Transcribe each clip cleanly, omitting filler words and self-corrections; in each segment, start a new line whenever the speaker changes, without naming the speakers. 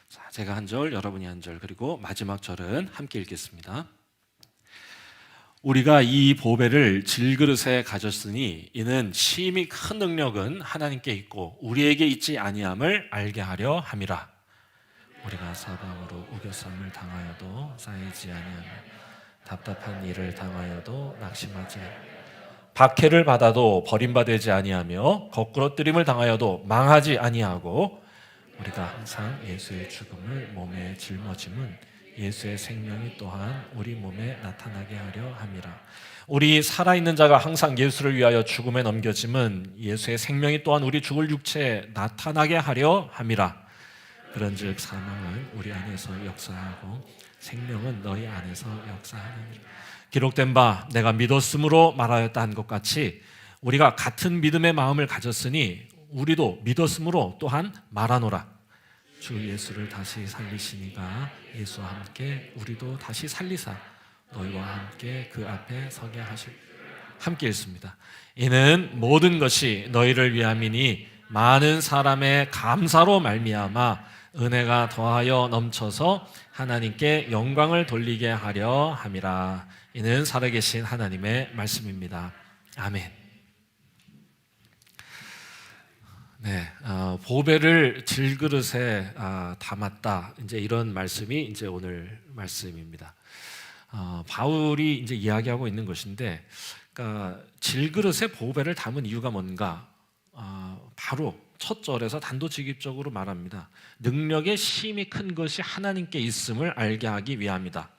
자, 제가 한 절, 여러분이 한 절, 그리고 마지막 절은 함께 읽겠습니다. 우리가 이 보배를 질그릇에 가졌으니 이는 심히 큰 능력은 하나님께 있고 우리에게 있지 아니함을 알게 하려 함이라. 우리가 사방으로 우겨쌈을 당하여도 쌓이지 아니하며 답답한 일을 당하여도 낙심하지 아니하며 박해를 받아도 버림받지 아니하며 거꾸러뜨림을 당하여도 망하지 아니하고 우리가 항상 예수의 죽음을 몸에 짊어짐은 예수의 생명이 또한 우리 몸에 나타나게 하려 함이라. 우리 살아있는 자가 항상 예수를 위하여 죽음에 넘겨짐은 예수의 생명이 또한 우리 죽을 육체에 나타나게 하려 함이라. 그런즉 사망은 우리 안에서 역사하고 생명은 너희 안에서 역사하느니라. 기록된 바 내가 믿었으므로 말하였다 한 것 같이 우리가 같은 믿음의 마음을 가졌으니 우리도 믿었으므로 또한 말하노라. 주 예수를 다시 살리시니가 예수와 함께 우리도 다시 살리사 너희와 함께 그 앞에 서게 하실. 함께 읽습니다. 이는 모든 것이 너희를 위함이니 많은 사람의 감사로 말미암아 은혜가 더하여 넘쳐서 하나님께 영광을 돌리게 하려 함이라. 이는 살아계신 하나님의 말씀입니다. 아멘. 네, 보배를 질그릇에 담았다. 이제 이런 말씀이 이제 오늘 말씀입니다. 바울이 이제 이야기하고 있는 것인데, 그러니까 질그릇에 보배를 담은 이유가 뭔가? 바로 첫 절에서 단도직입적으로 말합니다. 능력의 심이 큰 것이 하나님께 있음을 알게 하기 위함이다.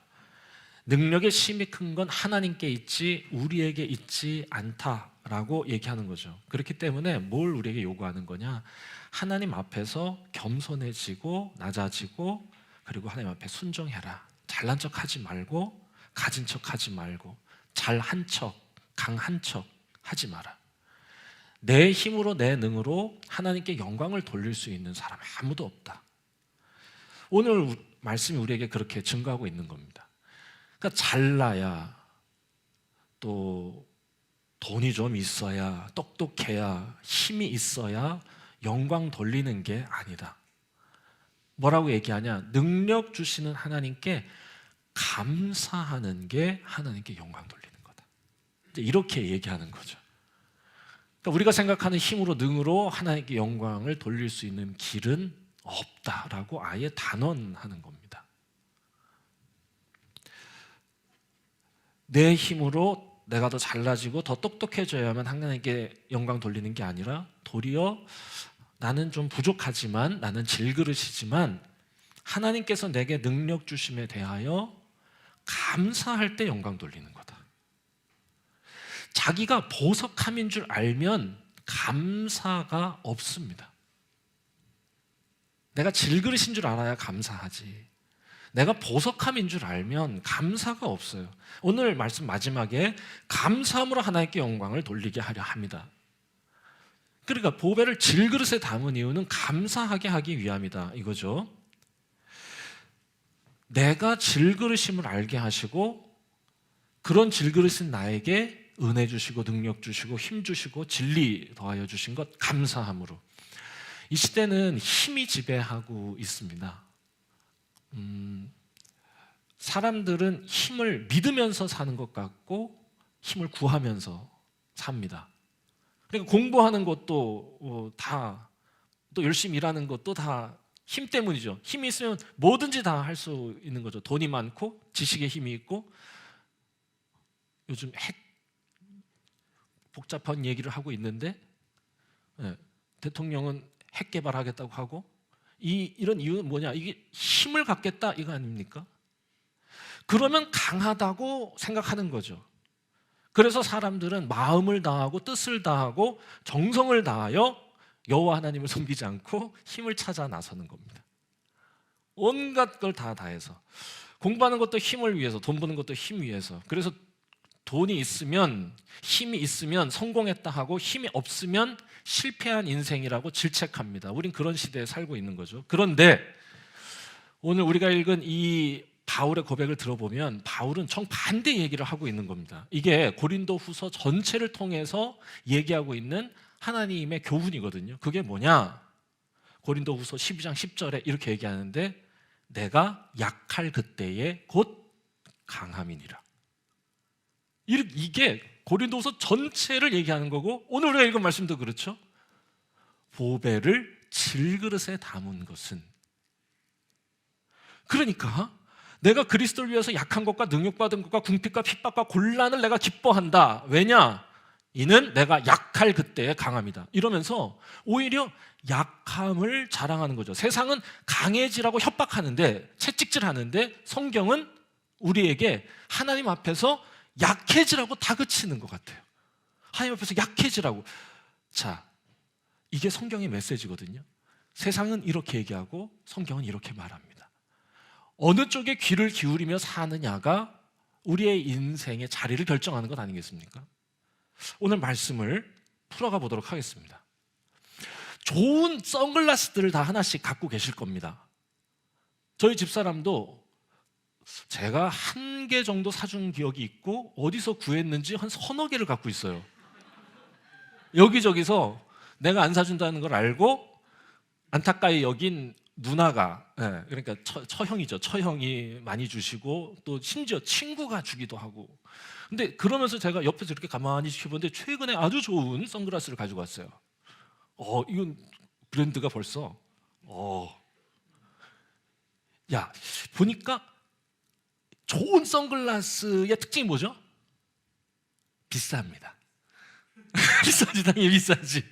능력의 심이 큰 건 하나님께 있지 우리에게 있지 않다라고 얘기하는 거죠. 그렇기 때문에 뭘 우리에게 요구하는 거냐? 하나님 앞에서 겸손해지고 낮아지고 그리고 하나님 앞에 순종해라. 잘난 척 하지 말고 가진 척 하지 말고 잘한 척, 강한 척 하지 마라. 내 힘으로 내 능으로 하나님께 영광을 돌릴 수 있는 사람 아무도 없다. 오늘 말씀이 우리에게 그렇게 증거하고 있는 겁니다. 그러니까 잘나야 또 돈이 좀 있어야 똑똑해야 힘이 있어야 영광 돌리는 게 아니다. 뭐라고 얘기하냐? 능력 주시는 하나님께 감사하는 게 하나님께 영광 돌리는 거다. 이제 이렇게 얘기하는 거죠. 그러니까 우리가 생각하는 힘으로 능으로 하나님께 영광을 돌릴 수 있는 길은 없다라고 아예 단언하는 겁니다. 내 힘으로 내가 더 잘나지고 더 똑똑해져야만 하나님께 영광 돌리는 게 아니라 도리어 나는 좀 부족하지만 나는 질그릇이지만 하나님께서 내게 능력 주심에 대하여 감사할 때 영광 돌리는 거다. 자기가 보석함인 줄 알면 감사가 없습니다. 내가 질그릇인 줄 알아야 감사하지. 내가 보석함인 줄 알면 감사가 없어요. 오늘 말씀 마지막에 감사함으로 하나님께 영광을 돌리게 하려 합니다. 그러니까 보배를 질그릇에 담은 이유는 감사하게 하기 위함이다 이거죠. 내가 질그릇임을 알게 하시고 그런 질그릇인 나에게 은혜 주시고 능력 주시고 힘 주시고 진리 더하여 주신 것 감사함으로. 이 시대는 힘이 지배하고 있습니다. 사람들은 힘을 믿으면서 사는 것 같고 힘을 구하면서 삽니다. 그러니까 공부하는 것도 또 열심히 일하는 것도 다 힘 때문이죠. 힘이 있으면 뭐든지 다 할 수 있는 거죠. 돈이 많고 지식의 힘이 있고 요즘 복잡한 얘기를 하고 있는데 대통령은 핵 개발하겠다고 하고 이런 이유는 뭐냐? 이게 힘을 갖겠다 이거 아닙니까? 그러면 강하다고 생각하는 거죠. 그래서 사람들은 마음을 다하고 뜻을 다하고 정성을 다하여 여호와 하나님을 섬기지 않고 힘을 찾아 나서는 겁니다. 온갖 걸 다 다해서 공부하는 것도 힘을 위해서, 돈 버는 것도 힘 위해서. 그래서 돈이 있으면 힘이 있으면 성공했다 하고 힘이 없으면 실패한 인생이라고 질책합니다. 우린 그런 시대에 살고 있는 거죠. 그런데 오늘 우리가 읽은 이 바울의 고백을 들어보면 바울은 정반대 얘기를 하고 있는 겁니다. 이게 고린도후서 전체를 통해서 얘기하고 있는 하나님의 교훈이거든요. 그게 뭐냐? 고린도후서 12장 10절에 이렇게 얘기하는데 내가 약할 그때에 곧 강함이니라. 이게 고린도후서 전체를 얘기하는 거고 오늘 우리가 읽은 말씀도 그렇죠. 보배를 질그릇에 담은 것은, 그러니까 내가 그리스도를 위해서 약한 것과 능욕받은 것과 궁핍과 핍박과 곤란을 내가 기뻐한다. 왜냐? 이는 내가 약할 그때의 강함이다. 이러면서 오히려 약함을 자랑하는 거죠. 세상은 강해지라고 협박하는데, 채찍질하는데 성경은 우리에게 하나님 앞에서 약해지라고 다그치는 것 같아요. 하나님 앞에서 약해지라고. 자, 이게 성경의 메시지거든요. 세상은 이렇게 얘기하고 성경은 이렇게 말합니다. 어느 쪽에 귀를 기울이며 사느냐가 우리의 인생의 자리를 결정하는 것 아니겠습니까? 오늘 말씀을 풀어가 보도록 하겠습니다. 좋은 선글라스들을 다 하나씩 갖고 계실 겁니다. 저희 집사람도 제가 1개 정도 사준 기억이 있고 어디서 구했는지 한 서너 개를 갖고 있어요. 여기저기서 내가 안 사준다는 걸 알고 안타까이 여긴 누나가, 그러니까 처형이죠. 처형이 많이 주시고 또 심지어 친구가 주기도 하고. 근데 그러면서 제가 옆에서 이렇게 가만히 지켜보는데 최근에 아주 좋은 선글라스를 가지고 왔어요. 이건 브랜드가 벌써 야, 보니까 좋은 선글라스의 특징이 뭐죠? 비쌉니다. 비싸지, 당연히 비싸지.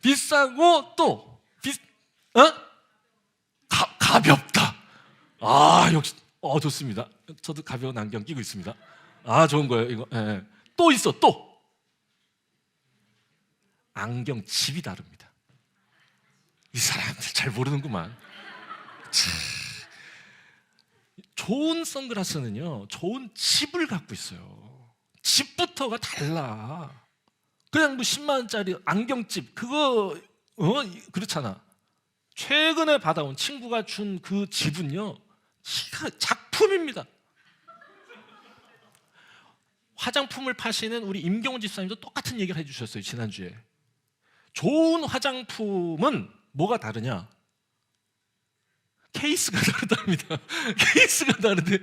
비싸고 또 가볍다. 역시 좋습니다. 저도 가벼운 안경 끼고 있습니다. 좋은 거예요 이거. 또 있어. 또 안경 집이 다릅니다. 이 사람들 잘 모르는구만. 좋은 선글라스는요, 좋은 집을 갖고 있어요. 집부터가 달라. 그냥 뭐 10만 원짜리 안경집 그거 그렇잖아. 최근에 받아온 친구가 준 그 집은요, 작품입니다. 화장품을 파시는 우리 임경훈 집사님도 똑같은 얘기를 해주셨어요. 지난주에. 좋은 화장품은 뭐가 다르냐? 케이스가 다르답니다. 케이스가 다른데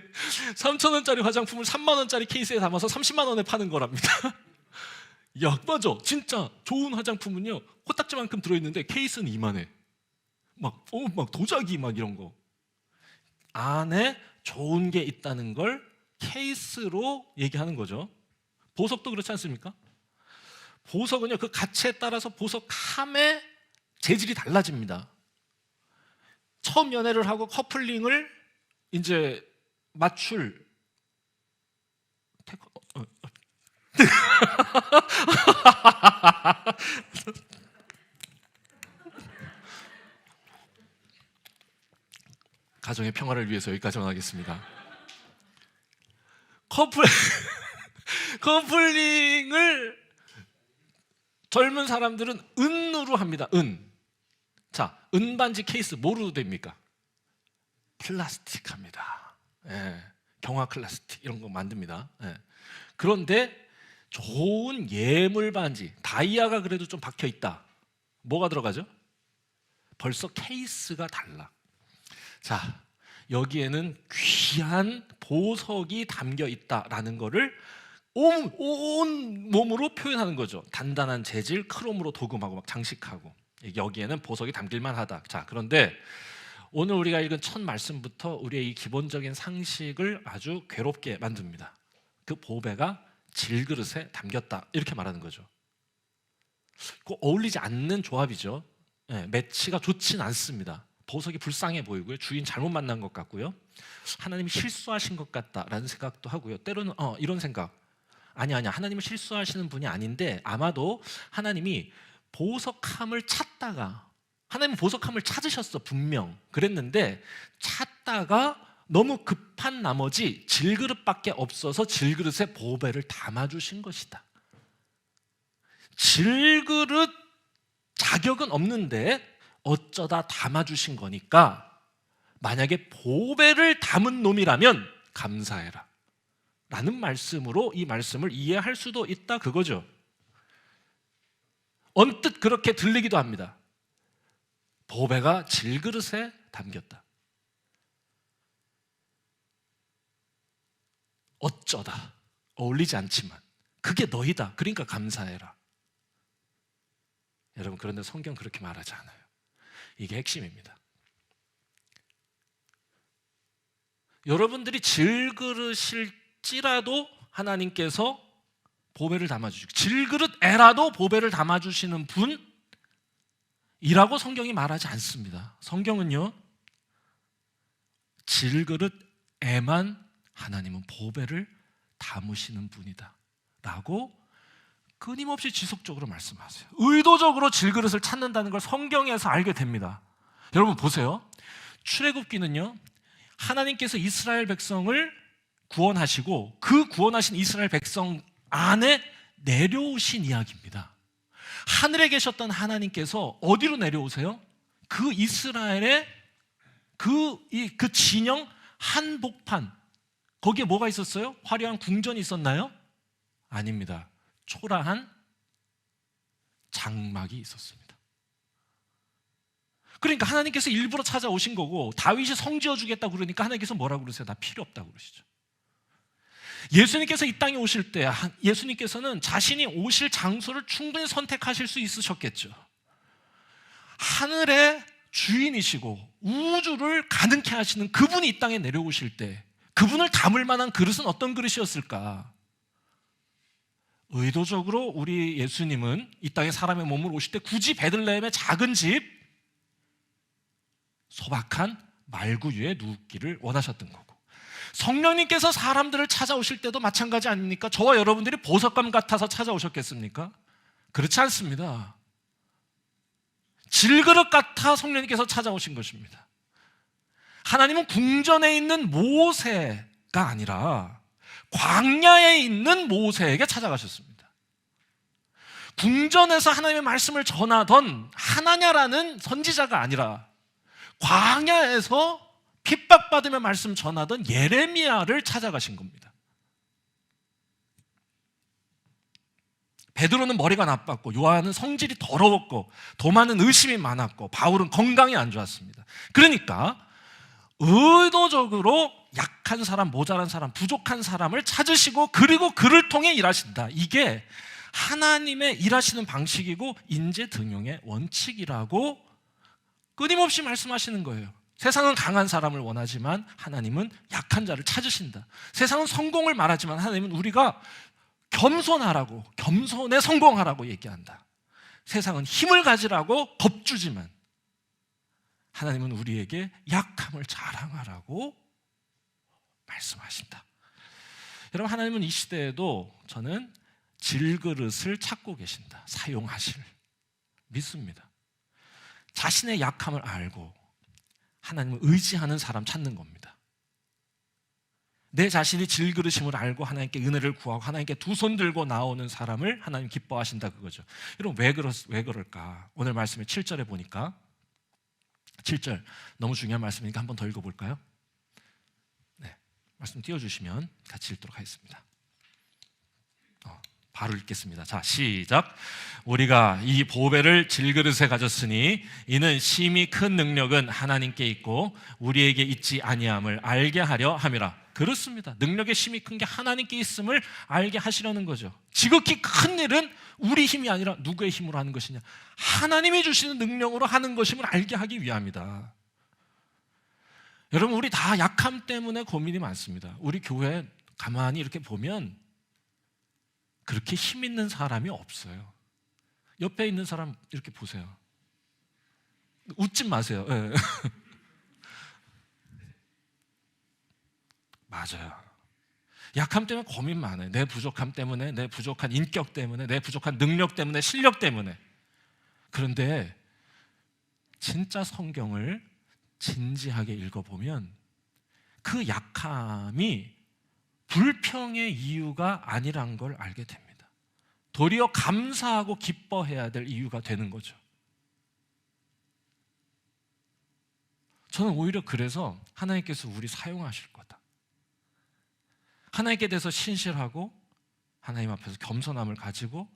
3,000원짜리 화장품을 3만 원짜리 케이스에 담아서 30만 원에 파는 거랍니다. 야, 맞아. 진짜 좋은 화장품은요, 코딱지만큼 들어있는데 케이스는 이만해. 막 도자기 막 이런 거. 안에 좋은 게 있다는 걸 케이스로 얘기하는 거죠. 보석도 그렇지 않습니까? 보석은요, 그 가치에 따라서 보석함의 재질이 달라집니다. 처음 연애를 하고 커플링을 이제 맞출 가정의 평화를 위해서 여기까지만 하겠습니다. 커플링을 젊은 사람들은 은으로 합니다. 자, 은반지 케이스 뭐로 됩니까? 플라스틱 합니다. 경화 플라스틱 이런 거 만듭니다. 그런데 좋은 예물 반지, 다이아가 그래도 좀 박혀 있다. 뭐가 들어가죠? 벌써 케이스가 달라. 자, 여기에는 귀한 보석이 담겨 있다라는 거를 온 몸으로 표현하는 거죠. 단단한 재질, 크롬으로 도금하고 막 장식하고. 여기에는 보석이 담길만 하다. 자, 그런데 오늘 우리가 읽은 첫 말씀부터 우리의 이 기본적인 상식을 아주 괴롭게 만듭니다. 그 보배가 질그릇에 담겼다, 이렇게 말하는 거죠. 어울리지 않는 조합이죠. 매치가 좋진 않습니다. 보석이 불쌍해 보이고요, 주인 잘못 만난 것 같고요, 하나님이 실수하신 것 같다라는 생각도 하고요. 때로는 이런 생각, 아니야, 하나님은 실수하시는 분이 아닌데 아마도 하나님이 보석함을 찾다가, 하나님은 보석함을 찾으셨어, 분명. 그랬는데 찾다가 너무 급한 나머지 질그릇밖에 없어서 질그릇에 보배를 담아주신 것이다. 질그릇 자격은 없는데 어쩌다 담아주신 거니까 만약에 보배를 담은 놈이라면 감사해라 라는 말씀으로 이 말씀을 이해할 수도 있다, 그거죠. 언뜻 그렇게 들리기도 합니다. 보배가 질그릇에 담겼다. 어쩌다, 어울리지 않지만 그게 너희다. 그러니까 감사해라. 여러분, 그런데 성경 그렇게 말하지 않아요. 이게 핵심입니다. 여러분들이 질그릇일지라도 하나님께서 보배를 담아주시고, 질그릇에라도 보배를 담아주시는 분이라고 성경이 말하지 않습니다. 성경은요, 질그릇에만 하나님은 보배를 담으시는 분이다 라고 끊임없이 지속적으로 말씀하세요. 의도적으로 질그릇을 찾는다는 걸 성경에서 알게 됩니다. 여러분 보세요. 출애굽기는요, 하나님께서 이스라엘 백성을 구원하시고 그 구원하신 이스라엘 백성 안에 내려오신 이야기입니다. 하늘에 계셨던 하나님께서 어디로 내려오세요? 그 이스라엘의 그 진영 한복판, 거기에 뭐가 있었어요? 화려한 궁전이 있었나요? 아닙니다. 초라한 장막이 있었습니다. 그러니까 하나님께서 일부러 찾아오신 거고, 다윗이 성 지어주겠다고 그러니까 하나님께서 뭐라고 그러세요? 나 필요 없다고 그러시죠. 예수님께서 이 땅에 오실 때 예수님께서는 자신이 오실 장소를 충분히 선택하실 수 있으셨겠죠. 하늘의 주인이시고 우주를 가능케 하시는 그분이 이 땅에 내려오실 때 그분을 담을 만한 그릇은 어떤 그릇이었을까? 의도적으로 우리 예수님은 이 땅에 사람의 몸으로 오실 때 굳이 베들레헴의 작은 집, 소박한 말구유에 눕기를 원하셨던 거고, 성령님께서 사람들을 찾아오실 때도 마찬가지 아닙니까? 저와 여러분들이 보석감 같아서 찾아오셨겠습니까? 그렇지 않습니다. 질그릇 같아 성령님께서 찾아오신 것입니다. 하나님은 궁전에 있는 모세가 아니라 광야에 있는 모세에게 찾아가셨습니다. 궁전에서 하나님의 말씀을 전하던 하나냐라는 선지자가 아니라 광야에서 핍박받으며 말씀 전하던 예레미야를 찾아가신 겁니다. 베드로는 머리가 나빴고, 요한은 성질이 더러웠고, 도마는 의심이 많았고, 바울은 건강이 안 좋았습니다. 그러니까 의도적으로 약한 사람, 모자란 사람, 부족한 사람을 찾으시고 그리고 그를 통해 일하신다. 이게 하나님의 일하시는 방식이고 인재 등용의 원칙이라고 끊임없이 말씀하시는 거예요. 세상은 강한 사람을 원하지만 하나님은 약한 자를 찾으신다. 세상은 성공을 말하지만 하나님은 우리가 겸손하라고, 겸손에 성공하라고 얘기한다. 세상은 힘을 가지라고 겁주지만 하나님은 우리에게 약함을 자랑하라고 말씀하신다. 여러분, 하나님은 이 시대에도 저는 질그릇을 찾고 계신다. 사용하실, 믿습니다. 자신의 약함을 알고 하나님을 의지하는 사람 찾는 겁니다. 내 자신이 질그릇임을 알고 하나님께 은혜를 구하고 하나님께 두 손 들고 나오는 사람을 하나님 기뻐하신다, 그거죠. 여러분, 왜 그럴까? 오늘 말씀의 7절에 보니까, 7절 너무 중요한 말씀이니까 한 번 더 읽어볼까요? 네, 말씀 띄워주시면 같이 읽도록 하겠습니다. 바로 읽겠습니다. 자, 시작. 우리가 이 보배를 질그릇에 가졌으니 이는 심히 큰 능력은 하나님께 있고 우리에게 있지 아니함을 알게 하려 함이라. 그렇습니다. 능력의 심이 큰 게 하나님께 있음을 알게 하시려는 거죠. 지극히 큰 일은 우리 힘이 아니라 누구의 힘으로 하는 것이냐? 하나님이 주시는 능력으로 하는 것임을 알게 하기 위함이다. 여러분, 우리 다 약함 때문에 고민이 많습니다. 우리 교회 가만히 이렇게 보면 그렇게 힘 있는 사람이 없어요. 옆에 있는 사람 이렇게 보세요. 웃지 마세요. 네. 맞아요. 약함 때문에 고민 많아요. 내 부족함 때문에, 내 부족한 인격 때문에, 내 부족한 능력 때문에, 실력 때문에. 그런데 진짜 성경을 진지하게 읽어보면 그 약함이 불평의 이유가 아니란 걸 알게 됩니다. 도리어 감사하고 기뻐해야 될 이유가 되는 거죠. 저는 오히려 그래서 하나님께서 우리 사용하실 거다. 하나님께 대해서 신실하고 하나님 앞에서 겸손함을 가지고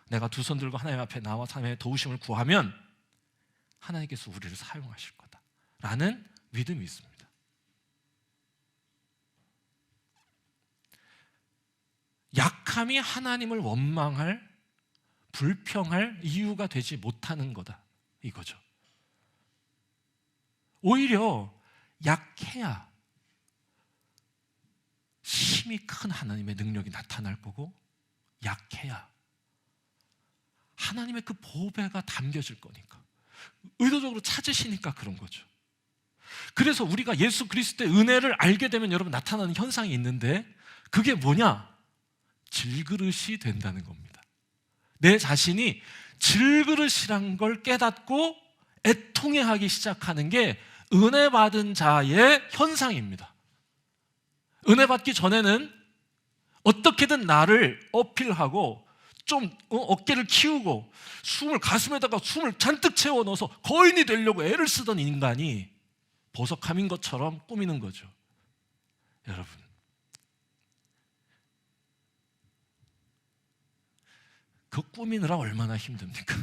내가 두 손 들고 하나님 앞에 나와 하나님의 도우심을 구하면 하나님께서 우리를 사용하실 거다라는 믿음이 있습니다. 약함이 하나님을 원망할, 불평할 이유가 되지 못하는 거다, 이거죠. 오히려 약해야 힘이 큰 하나님의 능력이 나타날 거고, 약해야 하나님의 그 보배가 담겨질 거니까, 의도적으로 찾으시니까 그런 거죠. 그래서 우리가 예수 그리스도의 은혜를 알게 되면 여러분 나타나는 현상이 있는데, 그게 뭐냐? 질그릇이 된다는 겁니다. 내 자신이 질그릇이란 걸 깨닫고 애통해하기 시작하는 게 은혜 받은 자의 현상입니다. 은혜 받기 전에는 어떻게든 나를 어필하고 좀 어깨를 키우고 가슴에다가 숨을 잔뜩 채워 넣어서 거인이 되려고 애를 쓰던 인간이 보석함인 것처럼 꾸미는 거죠. 여러분, 그 꾸미느라 얼마나 힘듭니까?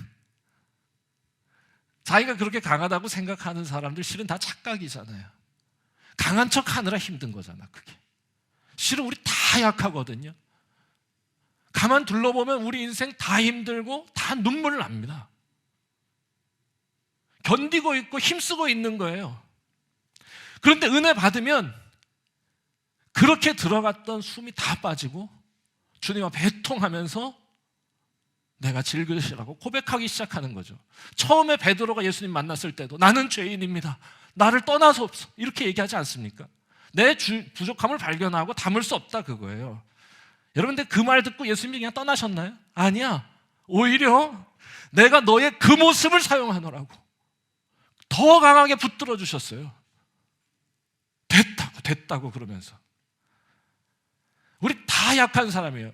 자기가 그렇게 강하다고 생각하는 사람들 실은 다 착각이잖아요. 강한 척 하느라 힘든 거잖아, 그게. 실은 우리 다 약하거든요. 가만 둘러보면 우리 인생 다 힘들고 다 눈물 납니다. 견디고 있고 힘쓰고 있는 거예요. 그런데 은혜 받으면 그렇게 들어갔던 숨이 다 빠지고 주님 앞에 애통하면서 내가 질그릇이라고 고백하기 시작하는 거죠. 처음에 베드로가 예수님 만났을 때도 나는 죄인입니다, 나를 떠나소서, 이렇게 얘기하지 않습니까? 내 부족함을 발견하고 담을 수 없다, 그거예요. 여러분들 그 말 듣고 예수님이 그냥 떠나셨나요? 아니야. 오히려 내가 너의 그 모습을 사용하노라고 더 강하게 붙들어 주셨어요. 됐다고 그러면서. 우리 다 약한 사람이에요.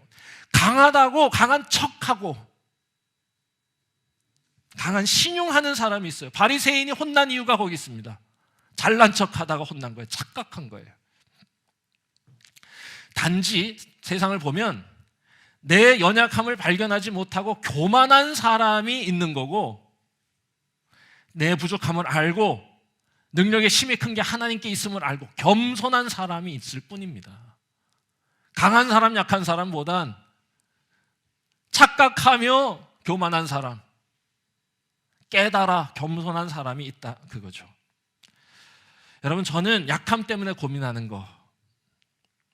강하다고 강한 척하고 강한 신용하는 사람이 있어요. 바리새인이 혼난 이유가 거기 있습니다. 잘난 척하다가 혼난 거예요. 착각한 거예요. 단지 세상을 보면 내 연약함을 발견하지 못하고 교만한 사람이 있는 거고, 내 부족함을 알고 능력의 힘이 큰 게 하나님께 있음을 알고 겸손한 사람이 있을 뿐입니다. 강한 사람, 약한 사람보단 착각하며 교만한 사람, 깨달아 겸손한 사람이 있다, 그거죠. 여러분, 저는 약함 때문에 고민하는 거,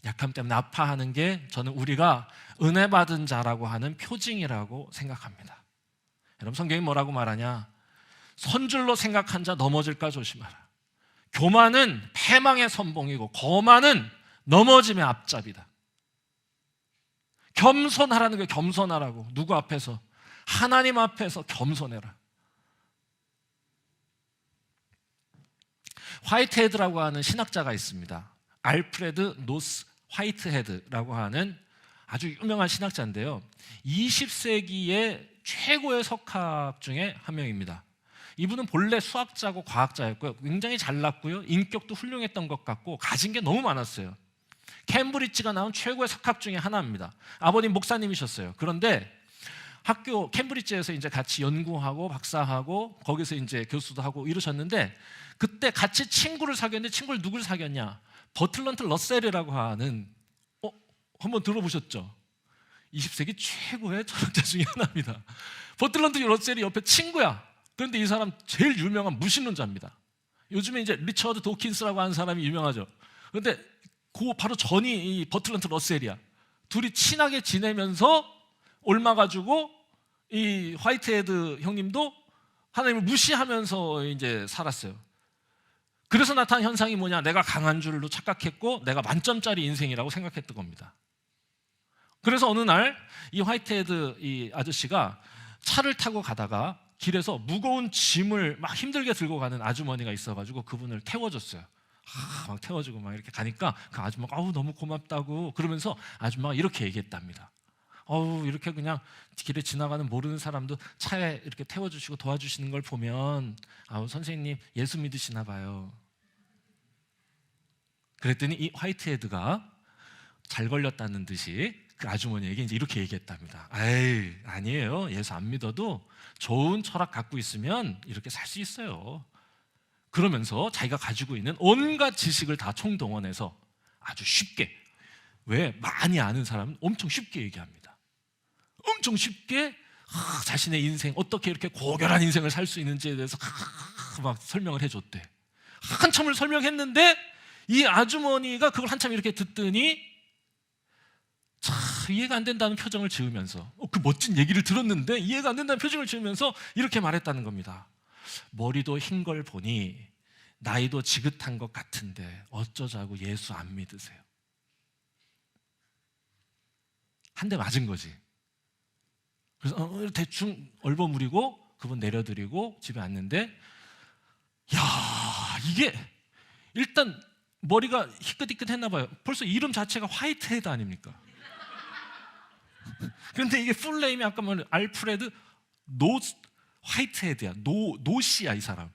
약함 때문에 아파하는 게 저는 우리가 은혜 받은 자라고 하는 표징이라고 생각합니다. 여러분, 성경이 뭐라고 말하냐? 선줄로 생각한 자 넘어질까 조심하라. 교만은 패망의 선봉이고 거만은 넘어짐의 앞잡이다. 겸손하라는 거예요. 겸손하라고. 누구 앞에서? 하나님 앞에서 겸손해라. 화이트헤드라고 하는 신학자가 있습니다. 알프레드 노스 화이트헤드라고 하는 아주 유명한 신학자인데요, 20세기의 최고의 석학 중에 한 명입니다. 이분은 본래 수학자고 과학자였고요, 굉장히 잘났고요, 인격도 훌륭했던 것 같고 가진 게 너무 많았어요. 캠브리지가 나온 최고의 석학 중에 하나입니다. 아버님 목사님이셨어요. 그런데 학교 캠브리지에서 이제 같이 연구하고 박사하고 거기서 이제 교수도 하고 이러셨는데, 그때 같이 친구를 사귀었는데 친구를 누굴 사귀었냐? 버틀런트 러셀이라고 하는, 한번 들어보셨죠? 20세기 최고의 철학자 중에 하나입니다. 버틀런트 러셀이 옆에 친구야. 그런데 이 사람 제일 유명한 무신론자입니다. 요즘에 이제 리처드 도킨스라고 하는 사람이 유명하죠. 그런데 그 바로 전이 이 버틀런트 러셀이야. 둘이 친하게 지내면서 옮아가지고 이 화이트헤드 형님도 하나님을 무시하면서 이제 살았어요. 그래서 나타난 현상이 뭐냐? 내가 강한 줄로 착각했고 내가 만점짜리 인생이라고 생각했던 겁니다. 그래서 어느 날 이 화이트헤드 이 아저씨가 차를 타고 가다가 길에서 무거운 짐을 막 힘들게 들고 가는 아주머니가 있어가지고 그분을 태워줬어요. 막 태워주고 막 이렇게 가니까 그 아줌마가 너무 고맙다고 그러면서 아줌마가 이렇게 얘기했답니다. 이렇게 그냥 길에 지나가는 모르는 사람도 차에 이렇게 태워주시고 도와주시는 걸 보면 선생님 예수 믿으시나 봐요. 그랬더니 이 화이트헤드가 잘 걸렸다는 듯이 그 아주머니에게 이제 이렇게 얘기했답니다. 에이, 아니에요. 예수 안 믿어도 좋은 철학 갖고 있으면 이렇게 살 수 있어요. 그러면서 자기가 가지고 있는 온갖 지식을 다 총동원해서 아주 쉽게, 왜 많이 아는 사람은 엄청 쉽게 얘기합니다. 엄청 쉽게 자신의 인생, 어떻게 이렇게 고결한 인생을 살 수 있는지에 대해서 막 설명을 해줬대. 한참을 설명했는데 이 아주머니가 그걸 한참 이렇게 듣더니 참 이해가 안 된다는 표정을 지으면서, 그 멋진 얘기를 들었는데 이해가 안 된다는 표정을 지으면서 이렇게 말했다는 겁니다. 머리도 흰 걸 보니 나이도 지긋한 것 같은데 어쩌자고 예수 안 믿으세요? 한 대 맞은 거지. 그래서 대충 얼버무리고 그분 내려드리고 집에 왔는데, 야, 이게 일단 머리가 희끗희끗했나 봐요. 벌써 이름 자체가 화이트헤드 아닙니까? 그런데 이게 풀네임이 아까 말한 알프레드 노 화이트헤드야. 노씨야 이 사람.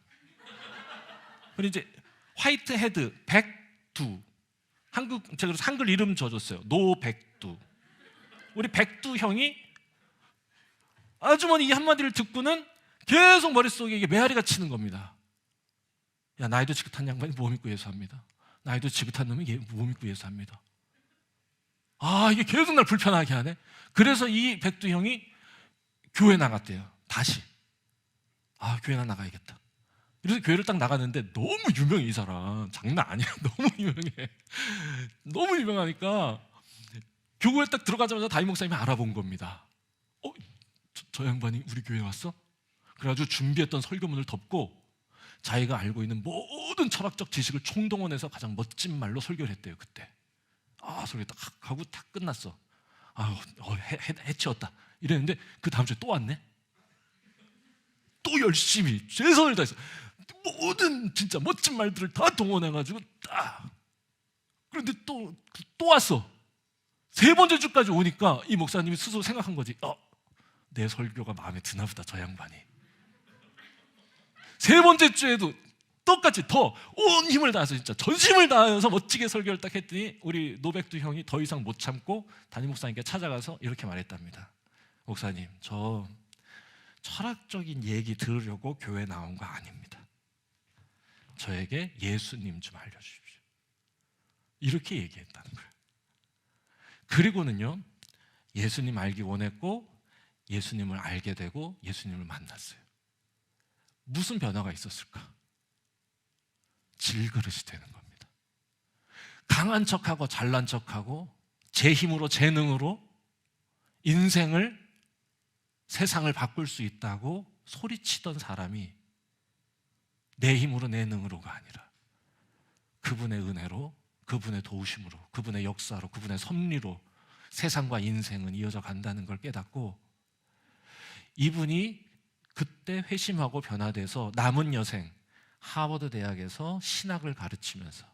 그리고 이제 화이트헤드 백두, 제가 그래서 한글 이름 줘줬어요. 노백두. 우리 백두 형이 아주머니 이 한마디를 듣고는 계속 머릿속에 이게 메아리가 치는 겁니다. 야, 나이도 지긋한 양반이 뭐 믿고 예수합니다. 나이도 지긋한 놈이 뭐 믿고 예수합니다. 아, 이게 계속 날 불편하게 하네. 그래서 이 백두 형이 교회 나갔대요. 다시. 아, 교회 나가야겠다. 그래서 교회를 딱 나갔는데 너무 유명해, 이 사람. 장난 아니야. 너무 유명해. 너무 유명하니까 교회에 딱 들어가자마자 담임 목사님이 알아본 겁니다. 저 양반이 우리 교회에 왔어? 그래가지고 준비했던 설교문을 덮고 자기가 알고 있는 모든 철학적 지식을 총동원해서 가장 멋진 말로 설교를 했대요. 그때 설교 딱 하고 딱 끝났어. 해치웠다 이랬는데 그 다음 주에 또 왔네. 또 열심히 최선을 다해서 모든 진짜 멋진 말들을 다 동원해가지고 딱. 그런데 또 왔어. 세 번째 주까지 오니까 이 목사님이 스스로 생각한 거지. 내 설교가 마음에 드나 보다, 저 양반이. 세 번째 주에도 똑같이 더 온 힘을 다해서 진짜 전심을 다해서 멋지게 설교를 딱 했더니 우리 노백두 형이 더 이상 못 참고 담임 목사님께 찾아가서 이렇게 말했답니다. 목사님, 저 철학적인 얘기 들으려고 교회 나온 거 아닙니다. 저에게 예수님 좀 알려주십시오. 이렇게 얘기했다는 거예요. 그리고는요, 예수님 알기 원했고 예수님을 알게 되고 예수님을 만났어요. 무슨 변화가 있었을까? 질그릇이 되는 겁니다. 강한 척하고 잘난 척하고 제 힘으로 재능으로 인생을, 세상을 바꿀 수 있다고 소리치던 사람이 내 힘으로 내 능으로가 아니라 그분의 은혜로, 그분의 도우심으로, 그분의 역사로, 그분의 섭리로 세상과 인생은 이어져 간다는 걸 깨닫고 이분이 그때 회심하고 변화돼서 남은 여생 하버드 대학에서 신학을 가르치면서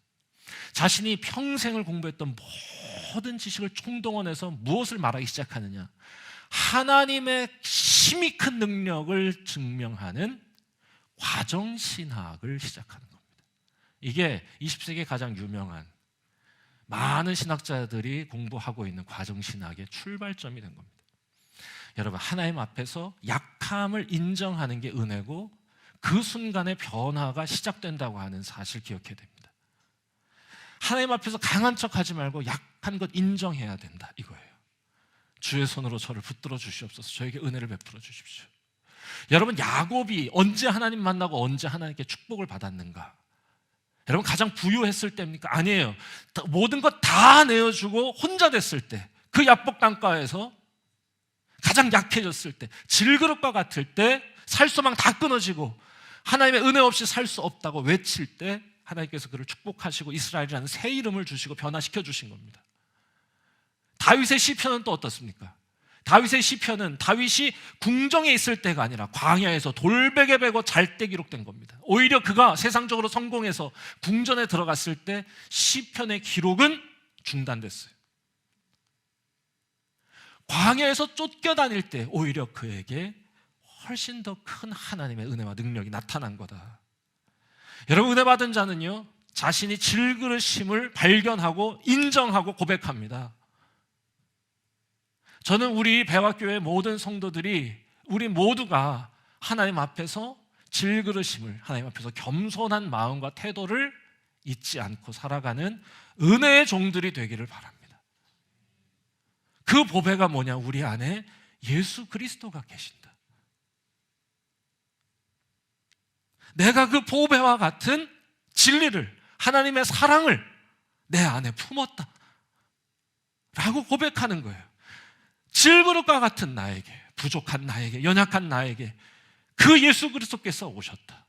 자신이 평생을 공부했던 모든 지식을 총동원해서 무엇을 말하기 시작하느냐? 하나님의 힘이 큰 능력을 증명하는 과정신학을 시작하는 겁니다. 이게 20세기에 가장 유명한 많은 신학자들이 공부하고 있는 과정신학의 출발점이 된 겁니다. 여러분, 하나님 앞에서 약함을 인정하는 게 은혜고 그 순간에 변화가 시작된다고 하는 사실 기억해야 됩니다. 하나님 앞에서 강한 척하지 말고 약한 것 인정해야 된다, 이거예요. 주의 손으로 저를 붙들어 주시옵소서. 저에게 은혜를 베풀어 주십시오. 여러분, 야곱이 언제 하나님 만나고 언제 하나님께 축복을 받았는가? 여러분, 가장 부유했을 때입니까? 아니에요. 모든 것 다 내어주고 혼자 됐을 때, 그 야복 강가에서 가장 약해졌을 때, 질그릇과 같을 때, 살 소망 다 끊어지고 하나님의 은혜 없이 살 수 없다고 외칠 때 하나님께서 그를 축복하시고 이스라엘이라는 새 이름을 주시고 변화시켜 주신 겁니다. 다윗의 시편은 또 어떻습니까? 다윗의 시편은 다윗이 궁정에 있을 때가 아니라 광야에서 돌베개 베고 잘 때 기록된 겁니다. 오히려 그가 세상적으로 성공해서 궁전에 들어갔을 때 시편의 기록은 중단됐어요. 광야에서 쫓겨다닐 때 오히려 그에게 훨씬 더 큰 하나님의 은혜와 능력이 나타난 거다. 여러분, 은혜 받은 자는요, 자신이 질그릇임을 발견하고 인정하고 고백합니다. 저는 우리 배화교회 모든 성도들이 우리 모두가 하나님 앞에서 질그릇임을, 하나님 앞에서 겸손한 마음과 태도를 잊지 않고 살아가는 은혜의 종들이 되기를 바랍니다. 그 보배가 뭐냐? 우리 안에 예수 그리스도가 계신다. 내가 그 보배와 같은 진리를, 하나님의 사랑을 내 안에 품었다 라고 고백하는 거예요. 질그릇과 같은 나에게, 부족한 나에게, 연약한 나에게 그 예수 그리스도께서 오셨다.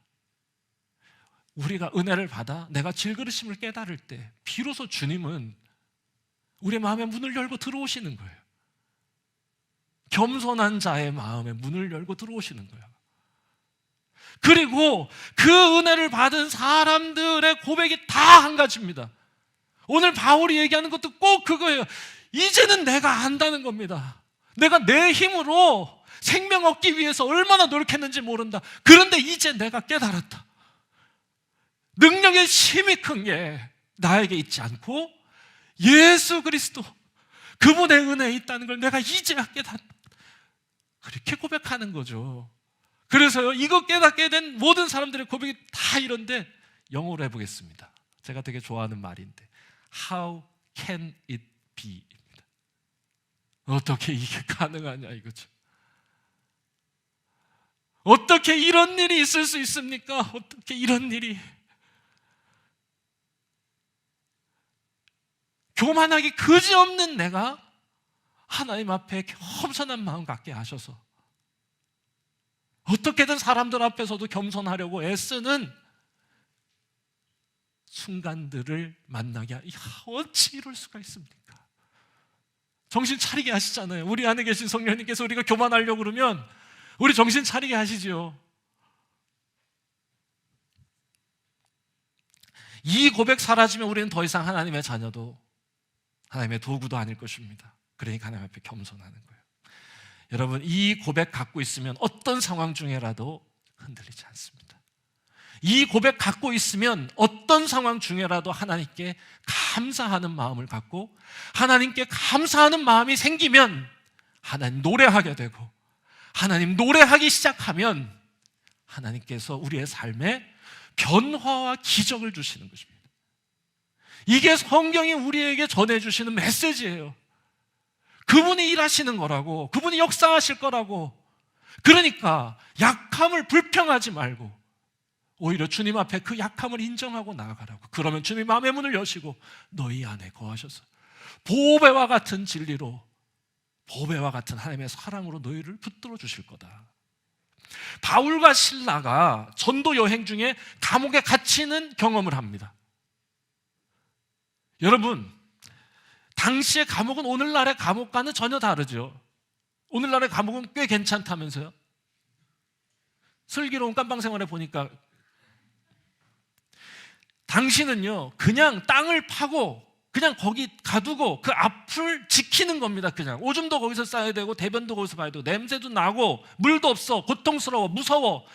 우리가 은혜를 받아 내가 질그릇임을 깨달을 때 비로소 주님은 우리 마음의 문을 열고 들어오시는 거예요. 겸손한 자의 마음에 문을 열고 들어오시는 거예요. 그리고 그 은혜를 받은 사람들의 고백이 다 한 가지입니다. 오늘 바울이 얘기하는 것도 꼭 그거예요. 이제는 내가 안다는 겁니다. 내가 내 힘으로 생명 얻기 위해서 얼마나 노력했는지 모른다. 그런데 이제 내가 깨달았다. 능력의 힘이 큰 게 나에게 있지 않고 예수 그리스도, 그분의 은혜에 있다는 걸 내가 이제야 깨달았다. 그렇게 고백하는 거죠. 그래서요, 이거 깨닫게 된 모든 사람들의 고백이 다 이런데 영어로 해보겠습니다. 제가 되게 좋아하는 말인데 How can it be? 입니다. 어떻게 이게 가능하냐 이거죠. 어떻게 이런 일이 있을 수 있습니까? 어떻게 이런 일이. 교만하기 그지없는 내가 하나님 앞에 겸손한 마음 갖게 하셔서 어떻게든 사람들 앞에서도 겸손하려고 애쓰는 순간들을 만나게 어찌 이럴 수가 있습니까? 정신 차리게 하시잖아요. 우리 안에 계신 성령님께서 우리가 교만하려고 그러면 우리 정신 차리게 하시죠. 이 고백 사라지면 우리는 더 이상 하나님의 자녀도 하나님의 도구도 아닐 것입니다. 그러니까 하나님 앞에 겸손하는 거예요. 여러분, 이 고백 갖고 있으면 어떤 상황 중에라도 흔들리지 않습니다. 이 고백 갖고 있으면 어떤 상황 중에라도 하나님께 감사하는 마음을 갖고 하나님께 감사하는 마음이 생기면 하나님 노래하게 되고 하나님 노래하기 시작하면 하나님께서 우리의 삶에 변화와 기적을 주시는 것입니다. 이게 성경이 우리에게 전해주시는 메시지예요. 그분이 일하시는 거라고, 그분이 역사하실 거라고. 그러니까 약함을 불평하지 말고 오히려 주님 앞에 그 약함을 인정하고 나아가라고. 그러면 주님 마음의 문을 여시고 너희 안에 거하셔서 보배와 같은 진리로, 보배와 같은 하나님의 사랑으로 너희를 붙들어 주실 거다. 바울과 실라가 전도 여행 중에 감옥에 갇히는 경험을 합니다. 여러분, 당시의 감옥은 오늘날의 감옥과는 전혀 다르죠. 오늘날의 감옥은 꽤 괜찮다면서요? 슬기로운 깜방생활에 보니까 당시는요, 그냥 땅을 파고 그냥 거기 가두고 그 앞을 지키는 겁니다. 그냥 오줌도 거기서 싸야 되고 대변도 거기서 봐야 되고 냄새도 나고 물도 없어, 고통스러워, 무서워,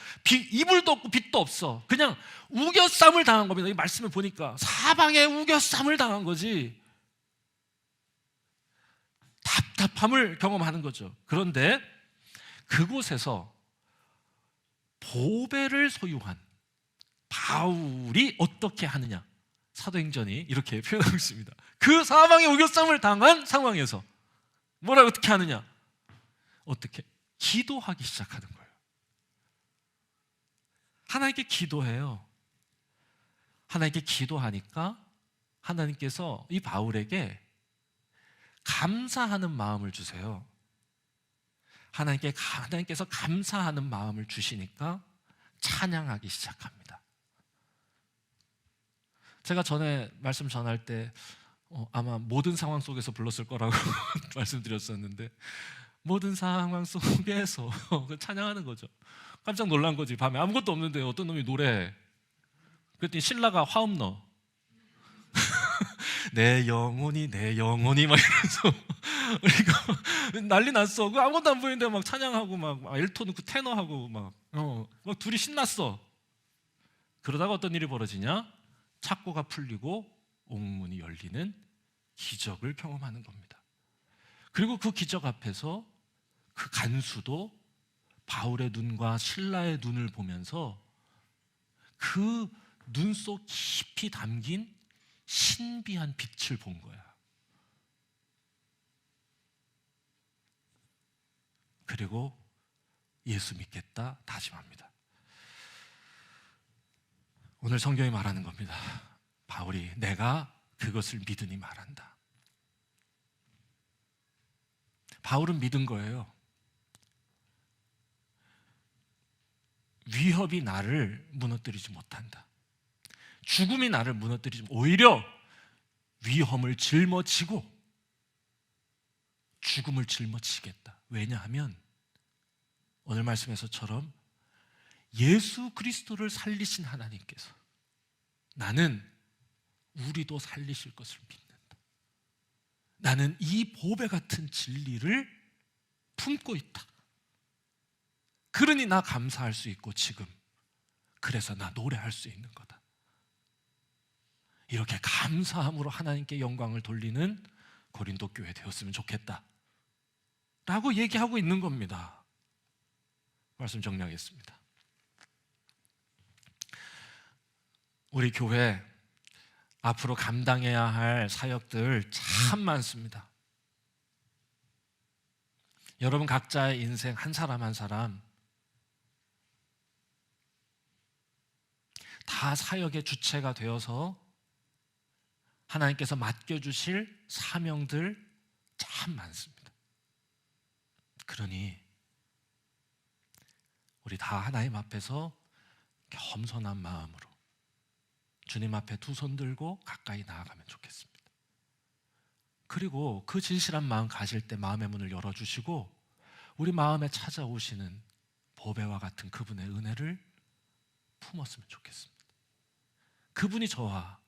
이불도 없고 빛도 없어. 그냥 우겨쌈을 당한 겁니다. 이 말씀을 보니까 사방에 우겨쌈을 당한 거지. 답답함을 경험하는 거죠. 그런데 그곳에서 보배를 소유한 바울이 어떻게 하느냐, 사도행전이 이렇게 표현하고 있습니다. 그 사방에 우겨쌈을 당한 상황에서 어떻게 하느냐, 어떻게 기도하기 시작하는 거예요. 하나님께 기도해요. 하나님께 기도하니까 하나님께서 이 바울에게 감사하는 마음을 주세요. 하나님께서 감사하는 마음을 주시니까 찬양하기 시작합니다. 제가 전에 말씀 전할 때 아마 모든 상황 속에서 불렀을 거라고 말씀드렸었는데, 모든 상황 속에서 찬양하는 거죠. 깜짝 놀란 거지. 밤에 아무것도 없는데 어떤 놈이 노래해. 그랬더니 신라가 화음 넣어. 내 영혼이 막 이러면서 그러니까 난리 났어. 그 아무것도 안 보이는데 막 찬양하고 막 엘토 넣고 테너하고 막 둘이 신났어. 그러다가 어떤 일이 벌어지냐? 착고가 풀리고 옥문이 열리는 기적을 경험하는 겁니다. 그리고 그 기적 앞에서 그 간수도 바울의 눈과 실라의 눈을 보면서 그 눈 속 깊이 담긴 신비한 빛을 본 거야. 그리고 예수 믿겠다 다짐합니다. 오늘 성경이 말하는 겁니다. 바울이 내가 그것을 믿으니 말한다. 바울은 믿은 거예요. 위협이 나를 무너뜨리지 못한다. 죽음이 나를 무너뜨리지 오히려 위험을 짊어지고 죽음을 짊어지겠다. 왜냐하면 오늘 말씀에서처럼 예수 그리스도를 살리신 하나님께서 나는 우리도 살리실 것을 믿는다. 나는 이 보배 같은 진리를 품고 있다. 그러니 나 감사할 수 있고 지금 그래서 나 노래할 수 있는 거다. 이렇게 감사함으로 하나님께 영광을 돌리는 고린도 교회 되었으면 좋겠다 라고 얘기하고 있는 겁니다. 말씀 정리하겠습니다. 우리 교회 앞으로 감당해야 할 사역들 참 많습니다. 여러분 각자의 인생 한 사람 한 사람 다 사역의 주체가 되어서 하나님께서 맡겨주실 사명들 참 많습니다. 그러니 우리 다 하나님 앞에서 겸손한 마음으로 주님 앞에 두 손 들고 가까이 나아가면 좋겠습니다. 그리고 그 진실한 마음 가질 때 마음의 문을 열어주시고 우리 마음에 찾아오시는 보배와 같은 그분의 은혜를 품었으면 좋겠습니다. 그분이 저와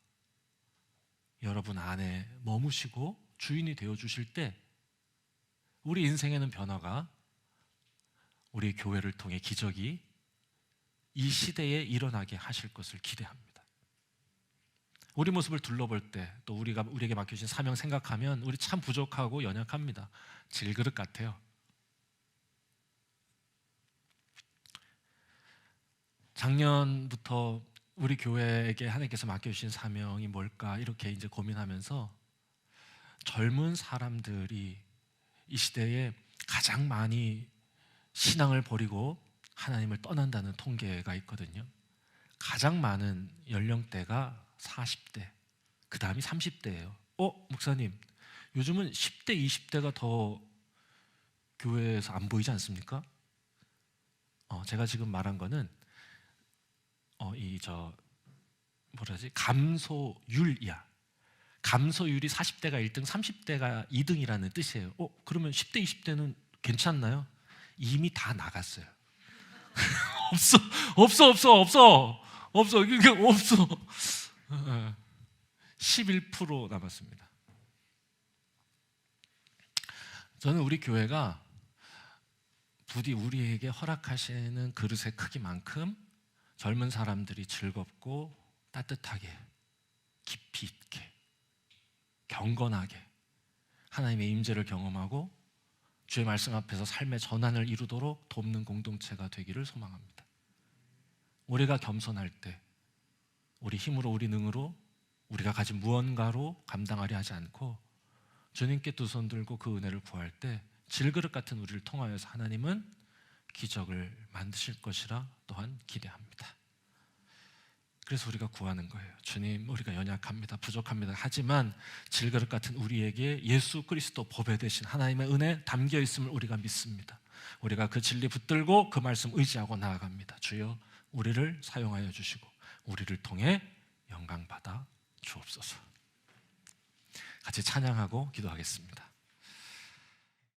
여러분 안에 머무시고 주인이 되어주실 때 우리 인생에는 변화가 우리 교회를 통해 기적이 이 시대에 일어나게 하실 것을 기대합니다. 우리 모습을 둘러볼 때 또 우리에게 맡겨진 사명 생각하면 우리 참 부족하고 연약합니다. 질그릇 같아요. 작년부터 우리 교회에게 하나님께서 맡겨주신 사명이 뭘까 이렇게 이제 고민하면서 젊은 사람들이 이 시대에 가장 많이 신앙을 버리고 하나님을 떠난다는 통계가 있거든요. 가장 많은 연령대가 40대, 그 다음이 30대예요. 목사님, 요즘은 10대, 20대가 더 교회에서 안 보이지 않습니까? 제가 지금 말한 거는 감소율이야. 감소율이 40대가 1등, 30대가 2등이라는 뜻이에요. 그러면 10대, 20대는 괜찮나요? 이미 다 나갔어요. 없어. 이게 없어. 11% 남았습니다. 저는 우리 교회가 부디 우리에게 허락하시는 그릇의 크기만큼 젊은 사람들이 즐겁고 따뜻하게 깊이 있게 경건하게 하나님의 임재를 경험하고 주의 말씀 앞에서 삶의 전환을 이루도록 돕는 공동체가 되기를 소망합니다. 우리가 겸손할 때 우리 힘으로 우리 능으로 우리가 가진 무언가로 감당하려 하지 않고 주님께 두 손 들고 그 은혜를 구할 때 질그릇 같은 우리를 통하여서 하나님은 기적을 만드실 것이라 또한 기대합니다. 그래서 우리가 구하는 거예요. 주님, 우리가 연약합니다. 부족합니다. 하지만 질그릇 같은 우리에게 예수 그리스도 보배 되신 하나님의 은혜 담겨 있음을 우리가 믿습니다. 우리가 그 진리 붙들고 그 말씀 의지하고 나아갑니다. 주여, 우리를 사용하여 주시고 우리를 통해 영광 받아 주옵소서. 같이 찬양하고 기도하겠습니다.